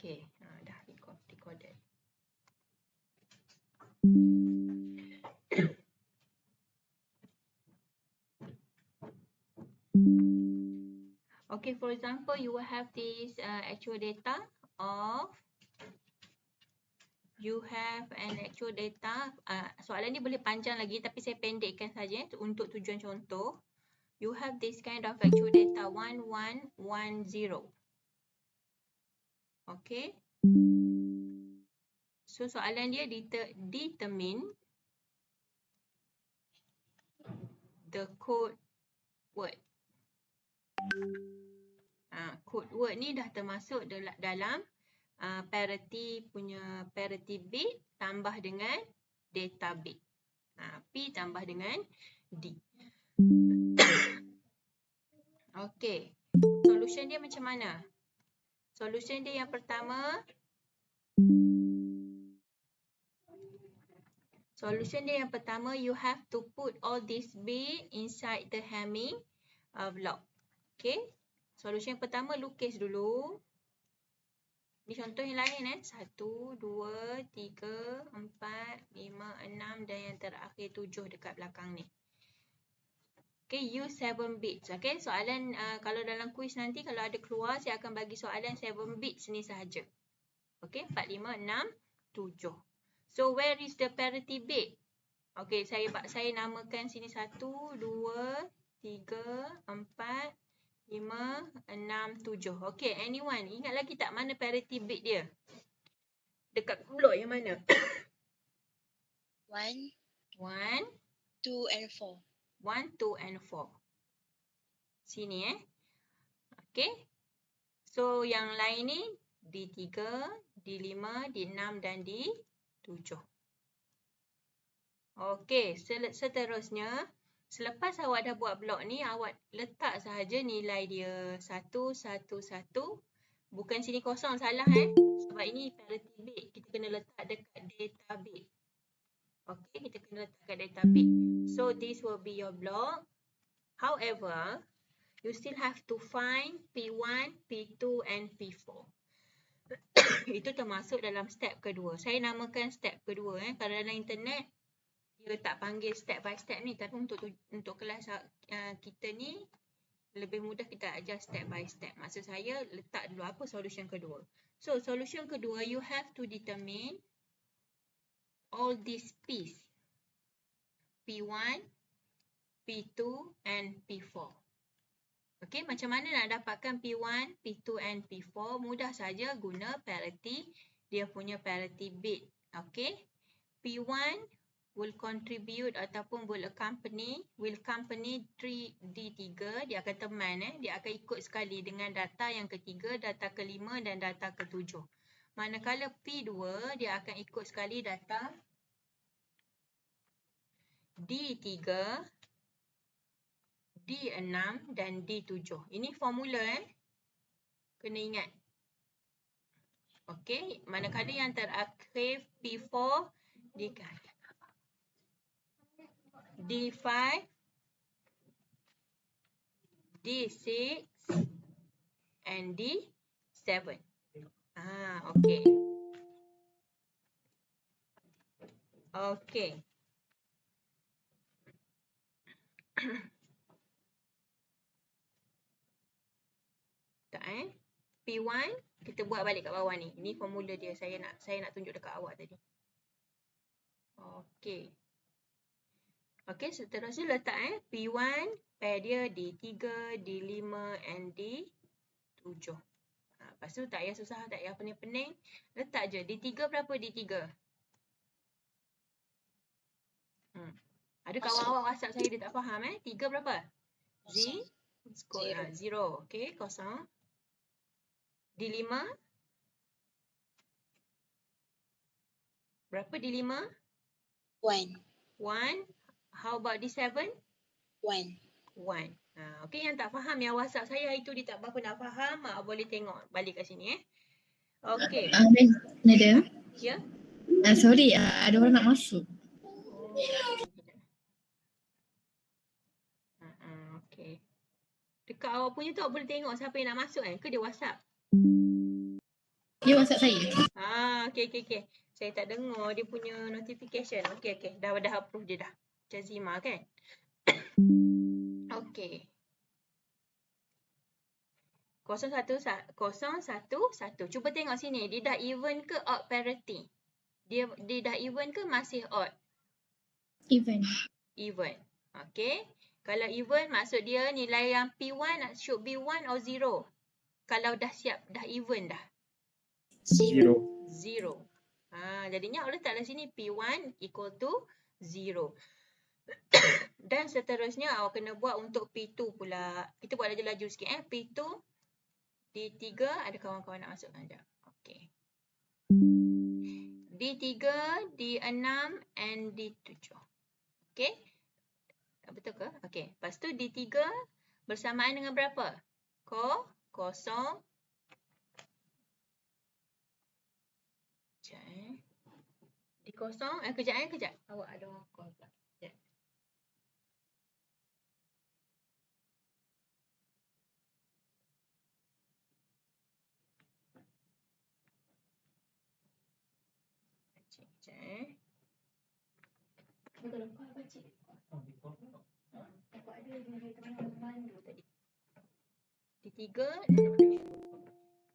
Okey, dah recorded. Okay, for example, you will have this actual data of, you have an actual data. Soalan ni boleh panjang lagi tapi saya pendekkan saja untuk tujuan contoh. You have this kind of actual data 1110. Okay. So soalan dia determine the code word. Code word ni dah termasuk dalam parity punya parity bit tambah dengan data bit. P tambah dengan D. Okey. Solution dia macam mana? Solution dia yang pertama, you have to put all this bit inside the Hamming block. Okay. Solution yang pertama, lukis dulu. Ni contoh yang lain 1, 2, 3, 4, 5, 6 dan yang terakhir 7 dekat belakang ni. Okay, use 7 bits. Okay, soalan kalau dalam kuis nanti kalau ada keluar, saya akan bagi soalan 7 bits ni sahaja. Okay, 4, 5, 6, 7. So, where is the parity bit? Okay, saya namakan sini 1, 2, 3, 4, 5, 6, 7. Okay, anyone? Ingat lagi tak mana parity bit dia? Dekat blok yang mana? 1, 2 and 4. 1, 2 and 4. Sini Okay. So, yang lain ni D3, D5, D6 dan D7. Okay, seterusnya. Selepas awak dah buat blok ni, awak letak sahaja nilai dia 1, 1, 1. Bukan sini kosong, salah Sebab ini parity bit. Kita kena letak dekat data bit. Okay, kita kena letak dekat data bit. So, this will be your block. However, you still have to find P1, P2 and P4. Itu termasuk dalam step kedua. Saya namakan step kedua. Kalau dalam internet, dia tak panggil step by step ni, tapi untuk kelas kita ni lebih mudah kita ajar step by step. Maksud saya letak dulu apa solution kedua. So solution kedua, you have to determine all these P's. P1, P2 and P4. Okay, macam mana nak dapatkan P1, P2 and P4? Mudah saja guna parity, dia punya parity bit. Okay, P1 will contribute ataupun will accompany D3, dia akan teman dia akan ikut sekali dengan data yang ketiga, data kelima dan data ketujuh. Manakala P2 dia akan ikut sekali data D3, D6 dan D7. Ini formula kena ingat. Okey, manakala yang terakhir P4 D5, D6 and D7. Okey. Okey. Tak P1 kita buat balik kat bawah ni. Ini formula dia, saya nak tunjuk dekat awak tadi. Okey. Okey, seterusnya letak P1 pair dia D3, D5 and D7. Lepas tu tak payah susah, tak payah pening-pening. Letak je D3 berapa D3? Ada kawan awak WhatsApp saya dia tak faham 3 berapa? Zero. Okey, kosong. D5 berapa D5? 1. 1. How about D7? 1. Okey, yang tak faham yang WhatsApp saya itu dia tak berapa nak faham, boleh tengok balik kat sini Okey. Madam. Ya? Sorry, ada orang nak masuk. Okey. Dekat awak punya tu awak boleh tengok siapa yang nak masuk ke dia WhatsApp? Dia WhatsApp saya. Okey. Saya tak dengar dia punya notification. Okey. Dah approve dia dah. Jazima kan? Okey. 011. Cuba tengok sini. Dia dah even ke odd parity? Dia dah even ke masih odd? Even. Even. Okey. Kalau even maksud dia nilai yang P1 should be 1 or 0. Kalau dah siap, dah even dah. 0. Jadinya awak letaklah sini P1 equal to 0. Dan seterusnya awak kena buat untuk P2 pula. Kita buat laju-laju sikit P2 D3 ada kawan-kawan nak masuk sekejap. Okey. D3, D6 and D7. Okey. Betul ke? Okey. Lepas tu D3 bersamaan dengan berapa? 0. Kejap. Awak ada orang call pula. Kejap.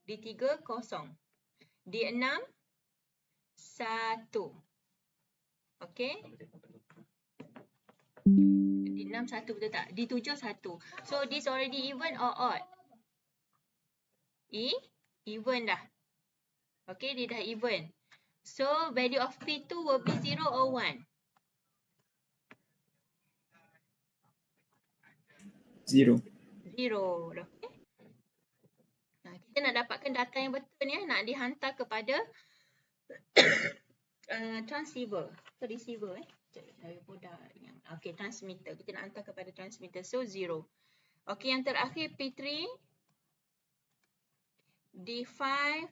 D3 kosong. D6 1. Okey. D6 1 betul tak? D7 1. So this already even or odd? Even dah. Okey, dia dah even. So value of P2 will be 0 or 1? 0. 0. Okay. Kita nak dapatkan data yang betul ni nak dihantar kepada transceiver atau receiver transmitter. Kita nak hantar kepada transmitter. So 0. Okey, yang terakhir P3, D5,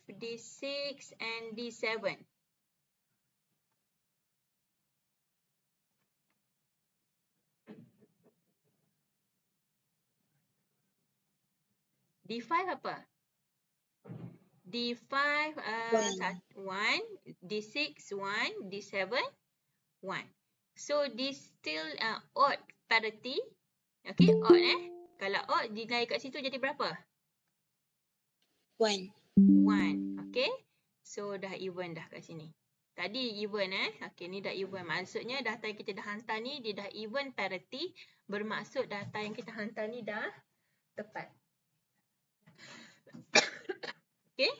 D6 and D7. D5 apa? D5 1, D6 1, D7 1. So this still odd parity. Okay, odd Kalau odd nilai kat situ jadi berapa? 1. 1. Okay. So dah even dah kat sini. Tadi even Okay, ni dah even. Maksudnya data yang kita dah hantar ni dia dah even parity. Bermaksud data yang kita hantar ni dah tepat. Okay.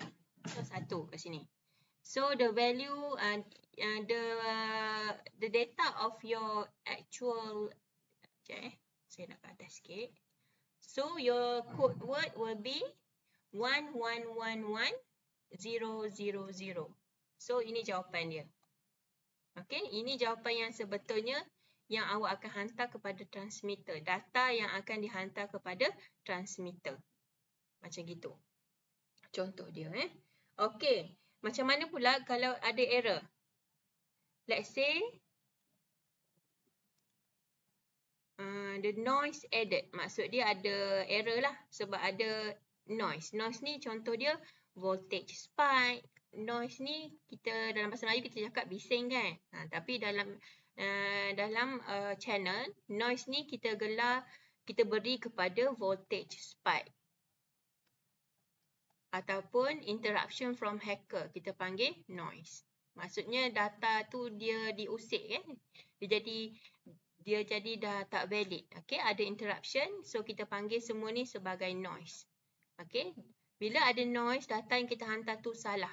So 1 kat sini. So the value the data of your actual saya nak ke atas sikit. So your code word will be 1111000. So ini jawapan dia. Okay, ini jawapan yang sebetulnya yang awak akan hantar kepada transmitter. Data yang akan dihantar kepada transmitter. Macam gitu. Contoh dia Okay. Macam mana pula kalau ada error? Let's say the noise added. Maksud dia ada error lah sebab ada noise. Noise ni contoh dia voltage spike. Noise ni kita dalam bahasa Melayu kita cakap bising kan. Tapi dalam channel noise ni kita beri kepada voltage spike. Ataupun interruption from hacker kita panggil noise. Maksudnya data tu dia diusik kan. Dia jadi dah tak valid. Okay, ada interruption. So kita panggil semua ni sebagai noise. Okay, bila ada noise data yang kita hantar tu salah.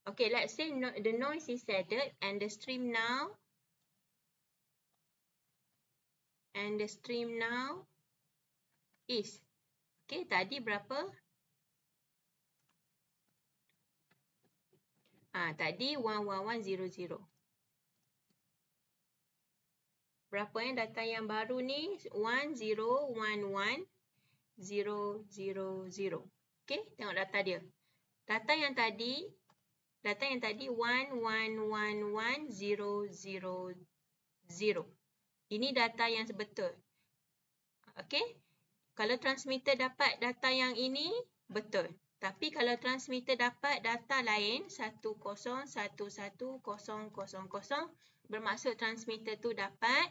Okay, let's say the noise is added and the stream now is. Okay, tadi berapa? Tadi 11100. Berapa data yang baru ni? 1011000. Okey, tengok data dia. Data yang tadi 1111000. Ini data yang betul. Okey. Kalau transmitter dapat data yang ini betul. Tapi kalau transmitter dapat data lain 10110000, bermaksud transmitter tu dapat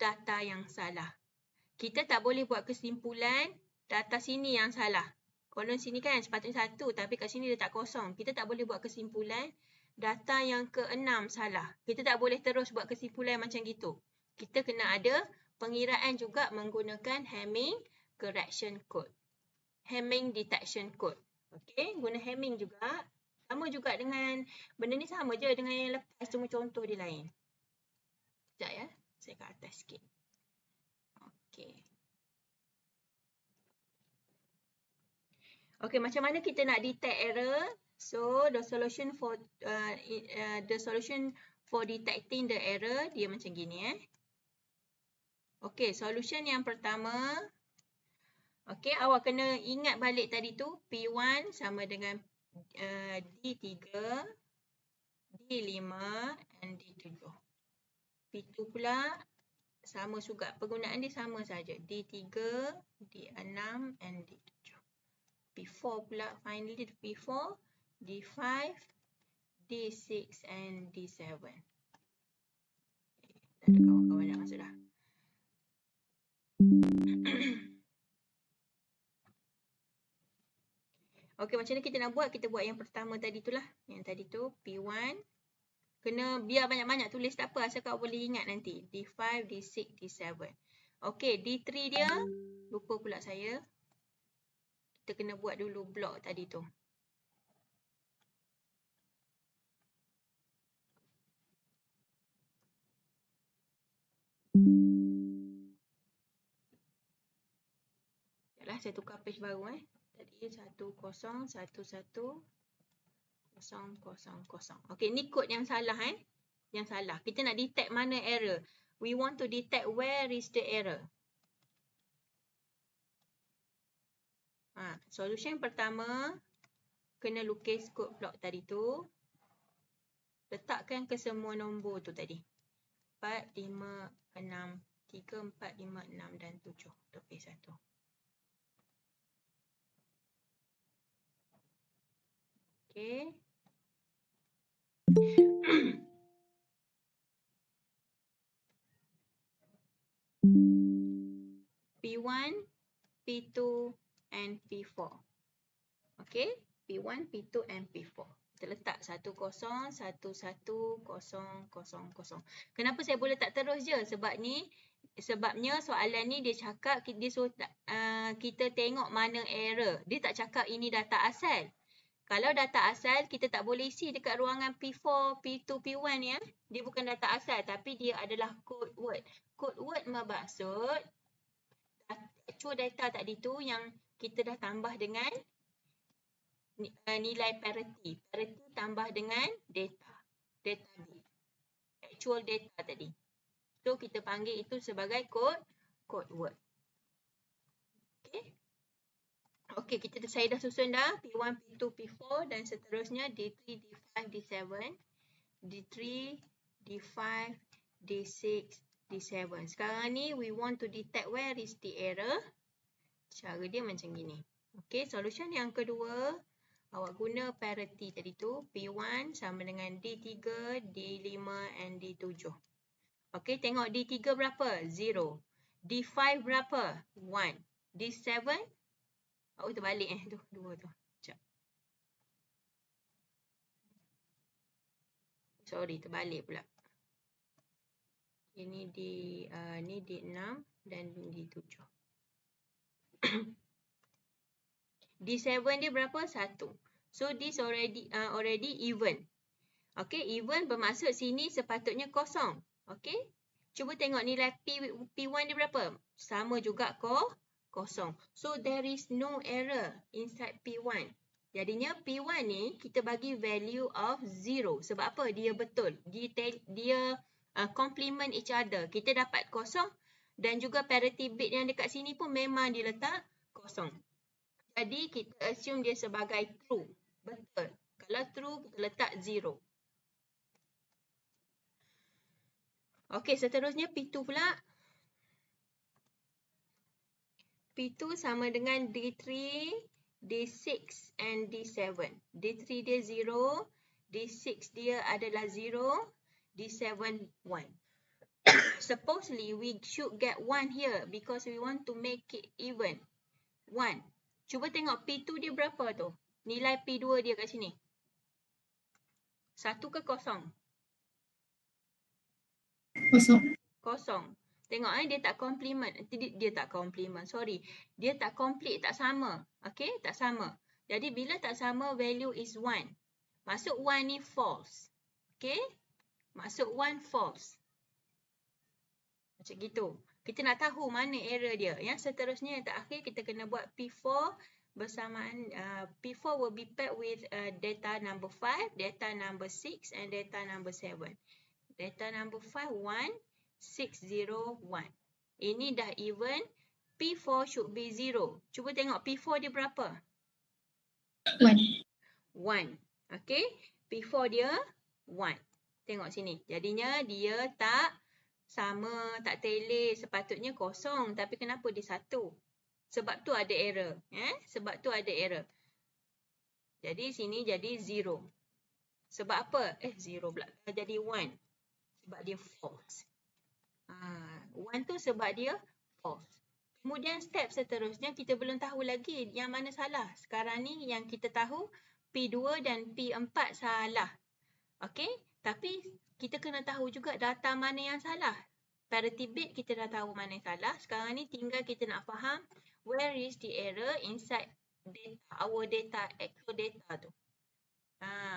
data yang salah. Kita tak boleh buat kesimpulan data sini yang salah. Kolom sini kan sepatutnya 1 tapi kat sini letak kosong. Kita tak boleh buat kesimpulan data yang ke-6 salah. Kita tak boleh terus buat kesimpulan macam gitu. Kita kena ada pengiraan juga menggunakan Hamming correction code. Hamming detection code. Okey, guna Hamming juga. Sama juga dengan, benda ni sama je dengan yang lepas, cuma contoh dia lain. Sekejap ya, saya kat atas sikit. Okey. Okey, macam mana kita nak detect error? So, the solution for detecting the error, dia macam gini Okey, solution yang pertama. Okey, awak kena ingat balik tadi tu, P1 sama dengan D3, D5 and D7. P2 pula sama juga, penggunaan dia sama saja. D3, D6 and D7. P4 pula, finally P4, D5, D6 and D7. Dah ada kawan-kawan dah masuk dah. Okey, macam mana kita nak buat? Kita buat yang pertama tadi tu lah. Yang tadi tu, P1. Kena biar banyak-banyak tulis tak apa, asal kau boleh ingat nanti. D5, D6, D7. Okey, D3 dia, lupa pula saya. Kita kena buat dulu blok tadi tu. Yalah, saya tukar page baru Tadi 10111000. Okey, ni kod yang salah Yang salah. Kita nak detect mana error. We want to detect where is the error. Solution pertama, kena lukis kod blok tadi tu. Letakkan ke semua nombor tu tadi. 4, 5, 6, 3, 4, 5, 6 dan 7. Untuk P1. Okey. P1, P2 and P4. Okey, P1, P2 and P4. Kita letak 10110000. Kenapa saya boleh tak terus je? Sebabnya soalan ni dia cakap dia suruh kita tengok mana error. Dia tak cakap ini data asal. Kalau data asal kita tak boleh isi dekat ruangan P4, P2, P1 ya. Dia bukan data asal tapi dia adalah code word. Code word bermaksud actual data tadi tu yang kita dah tambah dengan nilai parity. Parity tambah dengan data. Data bit. Actual data tadi. So, kita panggil itu sebagai code word. Okay. Okay, saya dah susun dah. P1, P2, P4 dan seterusnya D3, D5, D7. D3, D5, D6, D7. Sekarang ni, we want to detect where is the error. Cara dia macam gini. Okay, solution yang kedua. Awak guna parity tadi tu. P1 sama dengan D3, D5 and D7. Okey, tengok D3 berapa? 0. D5 berapa? 1. D7? Oh, terbalik tu. 2 tu. Sekejap. Sorry, terbalik pula. Ini ni D6 dan D7. D7 dia berapa? 1. So, this already even. Okay, even bermaksud sini sepatutnya kosong. Okay, cuba tengok nilai P1 dia berapa? Sama juga kosong. So, there is no error inside P1. Jadinya P1 ni kita bagi value of 0. Sebab apa? Dia betul. Dia complement each other. Kita dapat kosong dan juga parity bit yang dekat sini pun memang diletak kosong. Jadi, kita assume dia sebagai true. Betul. Kalau true, kita letak 0. Okey, seterusnya P2 pula. P2 sama dengan D3, D6 and D7. D3 dia 0, D6 dia adalah 0, D7 1. Supposedly we should get 1 here because we want to make it even. 1. Cuba tengok P2 dia berapa tu? Nilai P2 dia kat sini. 1 ke kosong? Kosong. Kosong. Tengok dia tak complement. Dia tak complement, sorry. Dia tak complete, tak sama. Okay, tak sama. Jadi bila tak sama, value is 1. Masuk 1 ni false. Okay, masuk 1 false. Macam gitu. Kita nak tahu mana error dia. Yang seterusnya yang terakhir kita kena buat P4 bersamaan. P4 will be paired with data number 5, data number 6 and data number 7. Data number 5, 1, 6, 0, 1. Ini dah even. P4 should be 0. Cuba tengok P4 dia berapa? 1. 1. Okay. P4 dia 1. Tengok sini. Jadinya dia tak sama, tak teleh. Sepatutnya kosong. Tapi kenapa dia 1? Sebab tu ada error. Sebab tu ada error. Jadi sini jadi 0. Sebab apa? 0 pula. Jadi 1. Sebab dia false. 1 tu sebab dia false. Kemudian step seterusnya kita belum tahu lagi yang mana salah. Sekarang ni yang kita tahu P2 dan P4 salah. Okey, tapi kita kena tahu juga data mana yang salah. Parity bit kita dah tahu mana yang salah. Sekarang ni tinggal kita nak faham where is the error inside data, our data, actual data tu.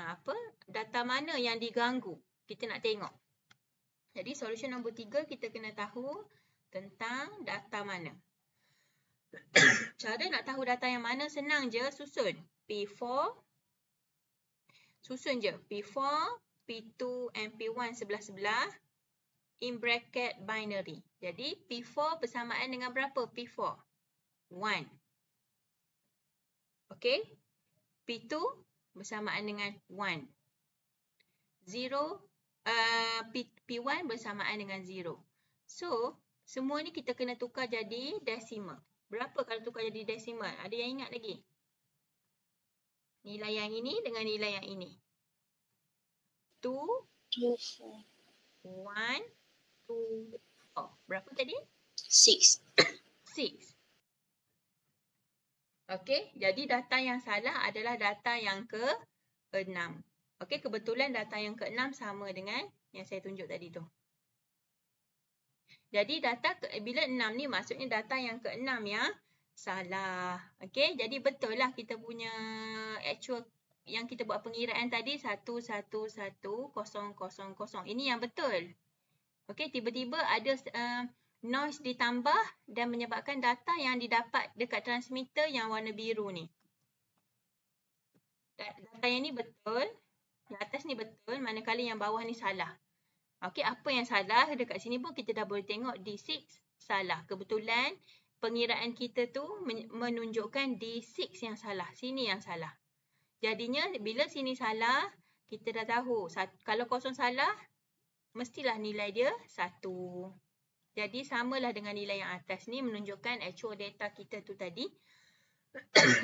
Apa? Data mana yang diganggu? Kita nak tengok. Jadi solution nombor 3 kita kena tahu tentang data mana. Cara nak tahu data yang mana senang je, susun. P4, susun je. P4, P2 and P1 sebelah-sebelah. In bracket binary. Jadi P4 bersamaan dengan berapa? P4. 1. Okay. P2 bersamaan dengan 1. 0. P1 bersamaan dengan 0. So, semua ni kita kena tukar jadi decimal. Berapa kalau tukar jadi decimal? Ada yang ingat lagi? Nilai yang ini dengan nilai yang ini. 2, 1, 2, 4. Berapa tadi? 6. 6. Okey, jadi data yang salah adalah data yang ke-6. Okey, kebetulan data yang ke-6 sama dengan yang saya tunjuk tadi tu. Jadi data bila 6 ni maksudnya data yang ke-6 yang salah. Okey, jadi betul lah kita punya actual yang kita buat pengiraan tadi 11100. Ini yang betul. Okey, tiba-tiba ada noise ditambah dan menyebabkan data yang didapat dekat transmitter yang warna biru ni. Data yang ni betul, yang atas ni betul, manakala yang bawah ni salah. Okey, apa yang salah? Dekat sini pun kita dah boleh tengok D6 salah. Kebetulan pengiraan kita tu menunjukkan D6 yang salah. Sini yang salah. Jadinya bila sini salah, kita dah tahu. Kalau kosong salah, mestilah nilai dia 1. Jadi samalah dengan nilai yang atas ni menunjukkan actual data kita tu tadi.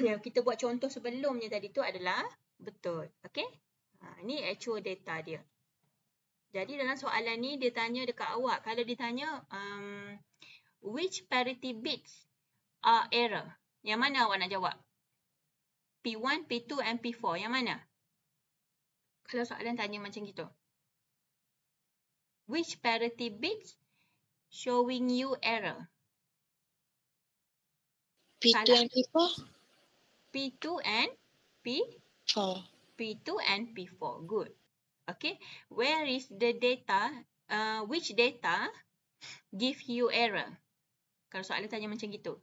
Yang kita buat contoh sebelumnya tadi tu adalah betul. Okey? Ni actual data dia. Jadi dalam soalan ni dia tanya dekat awak. Kalau ditanya which parity bits are error? Yang mana awak nak jawab? P1, P2 and P4. Yang mana? Kalau soalan tanya macam gitu. Which parity bits showing you error? P2 Salah. and P4? P2 and 4. P2 and P4. Good. Okay. Where is the data? Which data give you error? Kalau soalan tanya macam gitu.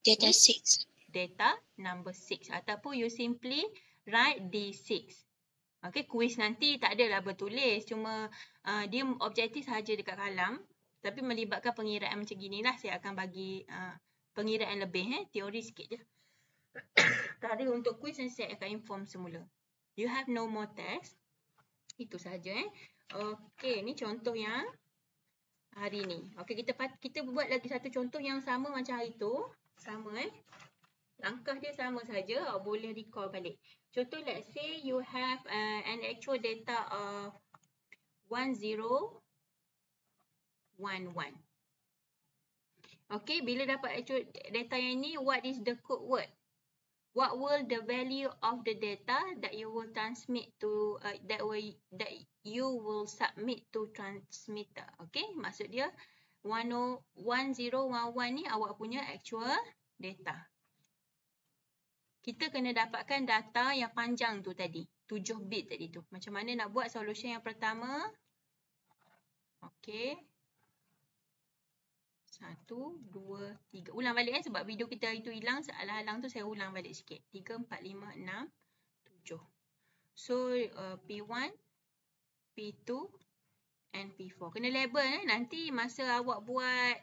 Data 6. Data number 6. Ataupun you simply write D6. Okay. Quiz nanti tak adalah bertulis. Cuma dia objektif sahaja dekat kalam. Tapi melibatkan pengiraan macam ginilah. Saya akan bagi pengiraan lebih. Teori sikit je. Tadi untuk quiz saya akan inform semula. You have no more test. Itu sahaja. Okey, ni contoh yang hari ni. Okey, kita buat lagi satu contoh yang sama macam hari tu. Sama Langkah dia sama saja, awak boleh recall balik. Contoh, let's say you have an actual data of 1011. Okay, bila dapat actual data yang ni, what is the code word? What will the value of the data that you will transmit to that you will submit to transmitter? Okay, maksud dia 1011 ni awak punya actual data. Kita kena dapatkan data yang panjang tu tadi, 7 bit tadi tu. Macam mana nak buat solution yang pertama? Okay. 1, 2, 3. Ulang balik sebab video kita itu hilang. Halang-halang tu saya ulang balik sikit. 3, 4, 5, 6, 7. So, P1, P2 and P4. Kena label nanti masa awak buat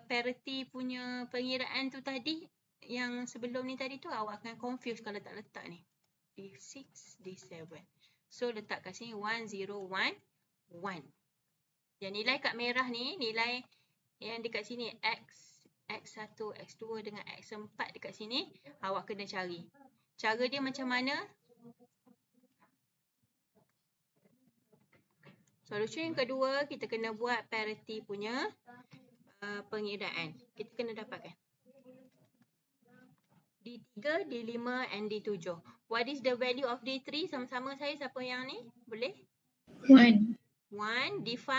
parity punya pengiraan tu tadi, yang sebelum ni tadi tu awak akan confuse kalau tak letak ni. D6, D7. So, letak kat sini 1, 0, 1, 1. Yang nilai kat merah ni, nilai yang dekat sini X1, X2 dengan X4 dekat sini, awak kena cari. Cara dia macam mana? Solution yang kedua, kita kena buat parity punya pengiraan. Kita kena dapatkan D3, D5 and D7. What is the value of D3? Sama-sama saya, siapa yang ni? Boleh? 1. 1, D5,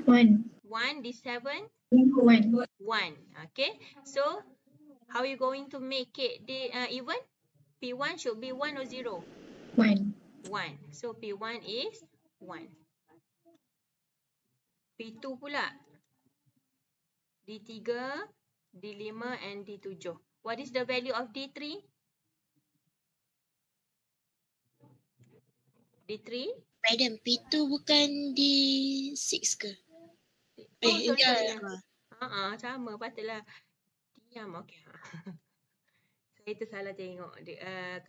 1. 1, D7, 1. 1. Okay. So, how you going to make it even? P1 should be 1 or 0? 1. 1. So, P1 is 1. P2 pula. D3, D5 and D7. What is the value of D3? D3? Madam, P2 bukan D6 ke? Sorry. Enggak. Sama. Patutlah. Diam. Okay. Saya tersalah tengok ke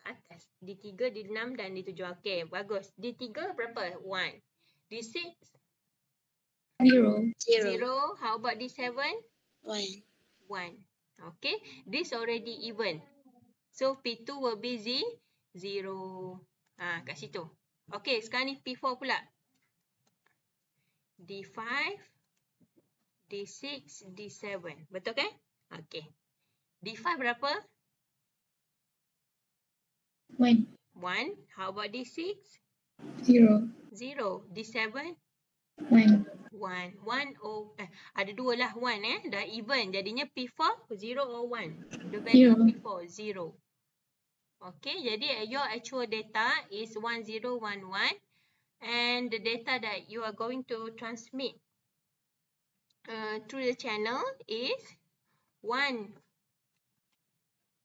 atas. D3, D6 dan D7. Okay, bagus. D3 berapa? 1. D6? 0. 0. How about D7? 1. 1. Okay, this already even. So, P2 will be 0. Kat situ. Okay, sekarang ni P4 pula. D5, D6, D7. Betul kan? Okay. D5 berapa? 1. 1. How about D6? 0. 0. D7? 1. 1. 1 or ada dua lah 1 dah even. Jadinya P4 0 or 1. The value of P4 0. Okay, jadi your actual data is 1011 and the data that you are going to transmit through the channel is 1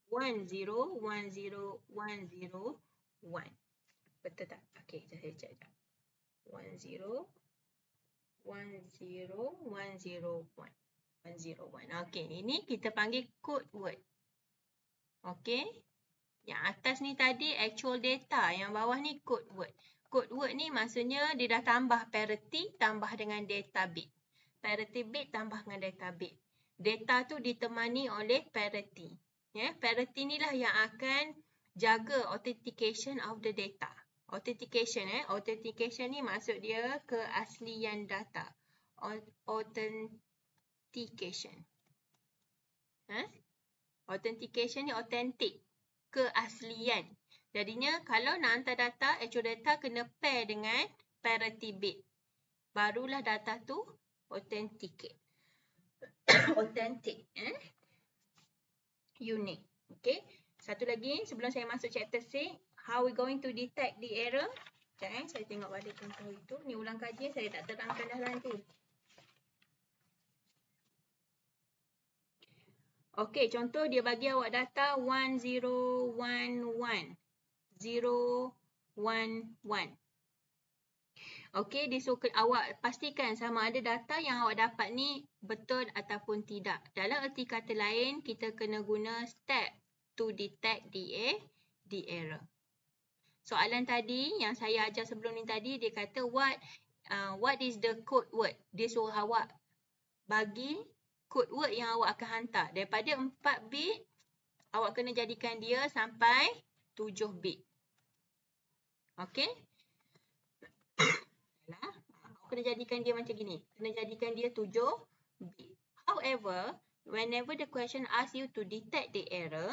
1 0 1 0 1 0 1. Betul tak? Okay, saya cek sekejap. 1 0 1 0 1 0 1 1 0 1. Okay, ini kita panggil code word. Okay. Yang atas ni tadi actual data, yang bawah ni code word. Code word ni maksudnya dia dah tambah parity tambah dengan data bit. Parity bit tambah dengan data bit. Data tu ditemani oleh parity. Parity ni lah yang akan jaga authentication of the data. Authentication ni maksud dia keaslian data. Authentication. Authentication ni authentic. Keaslian. Jadinya kalau nak hantar data, actual data kena pair dengan parity bit. Barulah data tu authenticate. Authentic. Unique. Okay. Satu lagi sebelum saya masuk chapter 6. How we going to detect the error? Sekejap saya tengok balik contoh itu. Ni ulang kajian saya tak terangkan dah nanti. Okey, contoh dia bagi awak data 1011. 011. Okey, dia suruh awak pastikan sama ada data yang awak dapat ni betul ataupun tidak. Dalam erti kata lain, kita kena guna step to detect the error. Soalan tadi yang saya ajar sebelum ni tadi, dia kata what is the code word? Dia suruh awak bagi code word yang awak akan hantar. Daripada 4 bit, Awak kena jadikan dia sampai 7 bit. Okey? Awak kena jadikan dia macam gini. Kena jadikan dia 7 bit. However, whenever the question asks you to detect the error,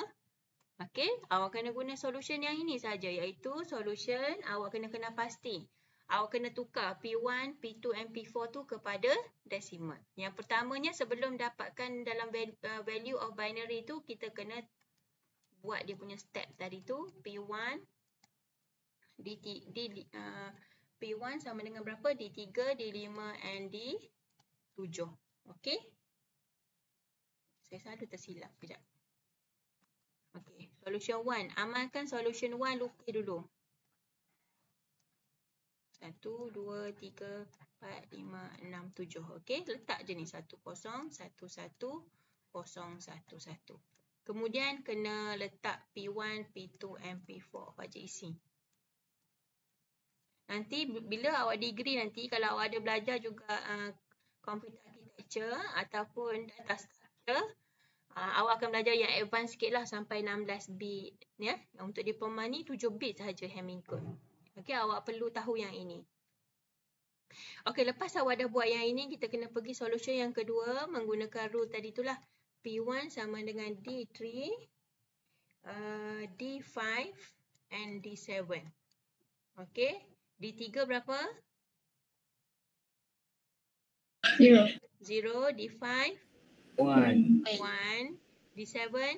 okey, awak kena guna solution yang ini saja, iaitu solution awak kena pasti. Awak kena tukar P1, P2 and P4 tu kepada decimal. Yang pertamanya sebelum dapatkan dalam value of binary tu, kita kena buat dia punya step tadi tu. P1 P1 sama dengan berapa? D3, D5 and D7. Okey? Saya selalu tersilap. Sekejap. Okey. Solution 1. Amalkan solution 1 lukis dulu. 1, 2, 3, 4, 5, 6, 7. Okey? Letak je ni 1, 0, 1, 1, 0, 1, 1. Kemudian kena letak P1, P2 and P4. Baca isi. Nanti bila awak degree nanti, kalau awak ada belajar juga computer architecture ataupun data structure, awak akan belajar yang advance sikit lah sampai 16 bit. Ya? Untuk diploma ni 7 bit sahaja Hamming code. Okey, awak perlu tahu yang ini. Okey, lepas awak dah buat yang ini, kita kena pergi solution yang kedua menggunakan rule tadi itulah. P1 sama dengan D3, D5 and D7. Okey, D3 berapa? 0. 0, D5, 1. 1, D7, 1.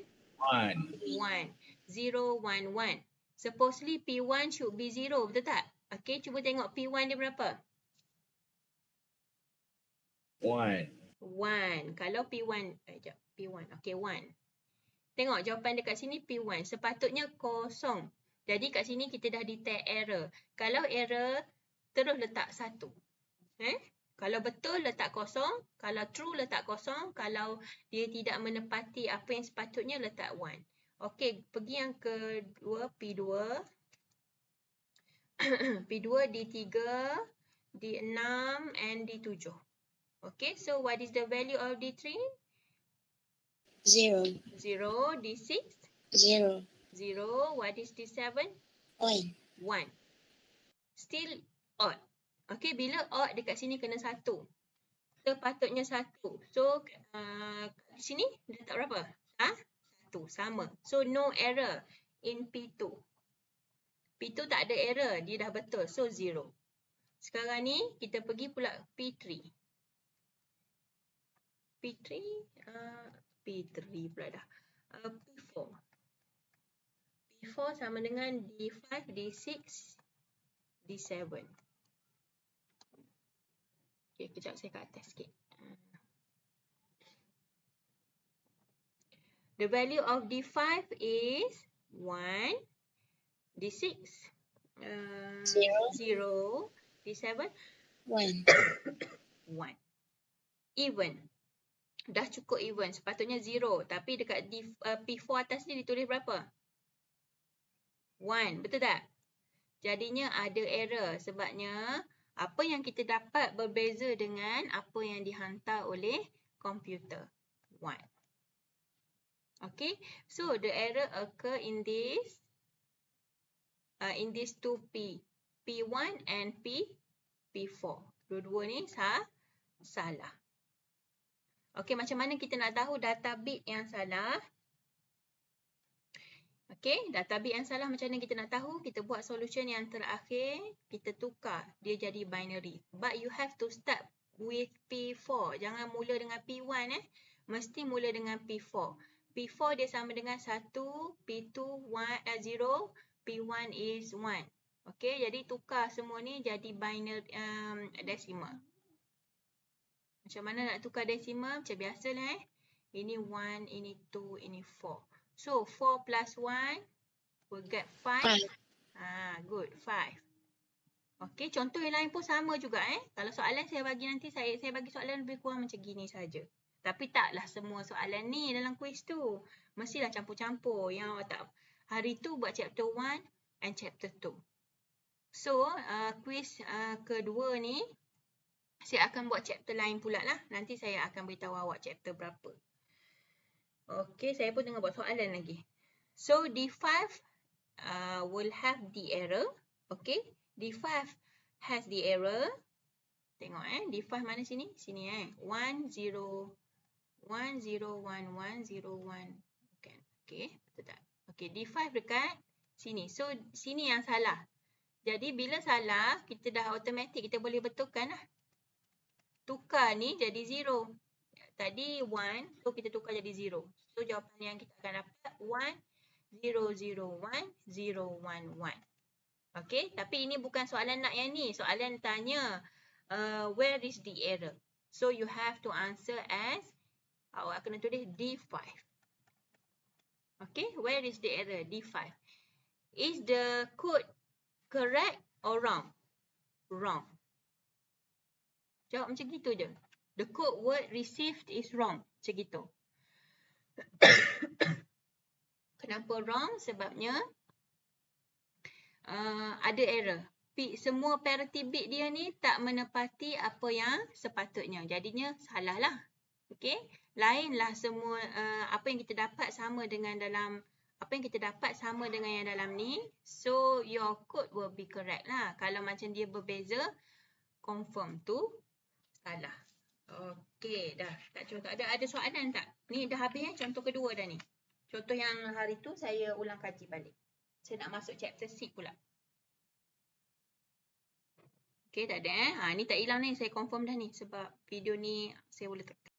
1. 0, 1, 1. Supposedly P1 should be 0, betul tak? Okey, cuba tengok P1 dia berapa? 1. 1. Kalau P1, P1, okey 1. Tengok jawapan dekat sini P1. Sepatutnya kosong. Jadi kat sini kita dah detect error. Kalau error, terus letak 1. Kalau betul letak kosong. Kalau true letak kosong. Kalau dia tidak menepati apa yang sepatutnya letak 1. Okey, pergi yang kedua, P2. P2, D3, D6 and D7. Okay, so what is the value of D3? 0. 0. D6? 0. 0. What is D7? 1. 1. Still odd. Okay, bila odd dekat sini kena 1. Sepatutnya 1. So, di sini dia letak berapa? 1. Sama. So, no error in P2. P2 tak ada error. Dia dah betul. So, 0. Sekarang ni, kita pergi pula P3. P3 pula dah. P4. P4 sama dengan D5, D6, D7. Okay, kejap saya kat atas sikit. The value of D5 is 1, D6, 0, D7, 1. 1. Even. Dah cukup even. Sepatutnya 0. Tapi dekat P4 atas ni ditulis berapa? 1. Betul tak? Jadinya ada error. Sebabnya apa yang kita dapat berbeza dengan apa yang dihantar oleh komputer. 1. Okay. So the error occur in these two P. P1 and P4. Dua-dua ni salah. Okey, macam mana kita nak tahu data bit yang salah? Okey, data bit yang salah macam mana kita nak tahu? Kita buat solution yang terakhir, kita tukar dia jadi binary. But you have to start with P4. Jangan mula dengan P1 Mesti mula dengan P4. P4 dia sama dengan 1, P2 0, P1 is 1. Okey, jadi tukar semua ni jadi binary decimal. Macam mana nak tukar decimal? Macam biasalah Ini 1, ini 2, ini 4. So 4 plus 1 will get 5. Good, 5. Okey, contoh yang lain pun sama juga Kalau soalan saya bagi nanti saya bagi soalan lebih kurang macam gini saja. Tapi taklah semua soalan ni dalam kuis tu. Mestilah campur-campur. Yang tak hari tu buat chapter 1 and chapter 2. So, kuis kedua ni saya akan buat chapter lain pula lah. Nanti saya akan beritahu awak chapter berapa. Okay, saya pun tengah buat soalan lagi. So, D5 will have the error. Okay, D5 has the error. Tengok D5 mana sini? Sini 1 0 1 0 1 1 0 1. Bukan. Okay, betul tak? Okay, D5 dekat sini. So, sini yang salah. Jadi, bila salah, kita dah automatic, kita boleh betulkan lah. Tukar ni jadi 0. Tadi 1, so kita tukar jadi 0. So, jawapan yang kita akan dapat 1 0 0 1 0 1 1. Okay, tapi ini bukan soalan nak yang ni. Soalan tanya, where is the error? So, you have to answer as, awak kena tulis D5. Okay, where is the error? D5. Is the code correct or wrong? Wrong. Jawab macam gitu je. The code word received is wrong. Macam gitu. Kenapa wrong? Sebabnya ada error. Semua parity bit dia ni tak menepati apa yang sepatutnya. Jadinya salah lah. Okay. Lainlah semua apa yang kita dapat sama dengan dalam yang dalam ni. So your code will be correct lah. Kalau macam dia berbeza, confirm tu salah. Okay, dah. Tak contoh. Ada soalan tak? Ni dah habis contoh kedua dah ni. Contoh yang hari tu saya ulang kaji balik. Saya nak masuk chapter 6 pula. Okay, tak ada Ni tak hilang ni. Saya confirm dah ni. Sebab video ni saya boleh tekan.